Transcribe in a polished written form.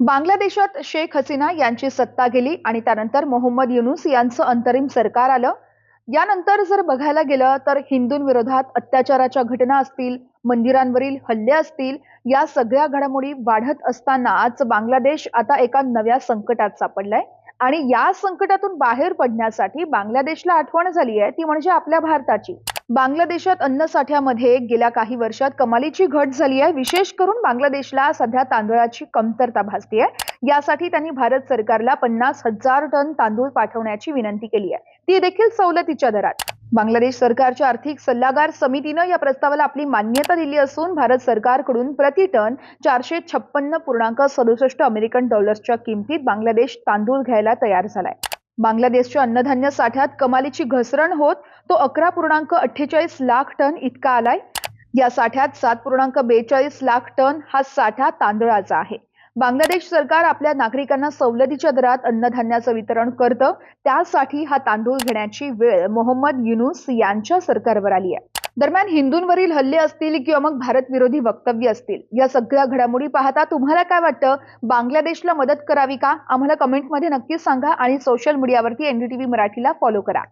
बांगलादेशात शेख हसीना यांची सत्ता गेली आणि त्यानंतर मोहम्मद युनूस यांचं अंतरिम सरकार आलं. यानंतर जर बघायला गेलं तर हिंदूंविरोधात अत्याचाराच्या घटना असतील, मंदिरांवरील हल्ले असतील, या सगळ्या घडामोडी वाढत असताना आज बांगलादेश आता एका नव्या संकटात सापडलाय. आणि या संकटातून बाहेर पडण्यासाठी बांगलादेशला आठवण झाली आहे ती म्हणजे आपल्या भारताची. बांगलादेशात अन्नसाठ्यामध्ये गेल्या काही वर्षात कमालीची घट झाली आहे. विशेष करून बांगलादेशला सध्या तांदळाची कमतरता भासते आहे. यासाठी त्यांनी भारत सरकारला 50,000 टन तांदूळ पाठवण्याची विनंती केली आहे, ती देखील सवलतीच्या दरात. बांगलादेश सरकारच्या आर्थिक सल्लागार समितीनं या प्रस्तावाला आपली मान्यता दिली असून भारत सरकारकडून प्रति टन 456.67 अमेरिकन डॉलर्सच्या किमतीत बांगलादेश तांदूळ घ्यायला तयार झालाय. बांगलादेशच्या अन्नधान्य साठ्यात कमालीची घसरण होत तो 11.48 लाख टन इतका आलाय. या साठ्यात 7.42 लाख टन हा साठा तांदळाचा आहे. बांगलादेश सरकार आपल्या नागरिकांना सवलतीच्या दरात अन्नधान्याचं वितरण करतं, त्यासाठी हा तांदूळ घेण्याची वेळ मोहम्मद युनूस यांच्या सरकारवर आली आहे. दरम्यान हिंदूंवरील हल्ले असतील किंवा मग भारत विरोधी वक्तव्य असतील, या सगळ्या घडामोडी पाहता तुम्हाला काय वाटतं? बांगलादेशला मदत करावी का? आम्हाला कमेंटमध्ये नक्कीच सांगा आणि सोशल मीडियावरती एनडीटीव्ही मराठीला फॉलो करा.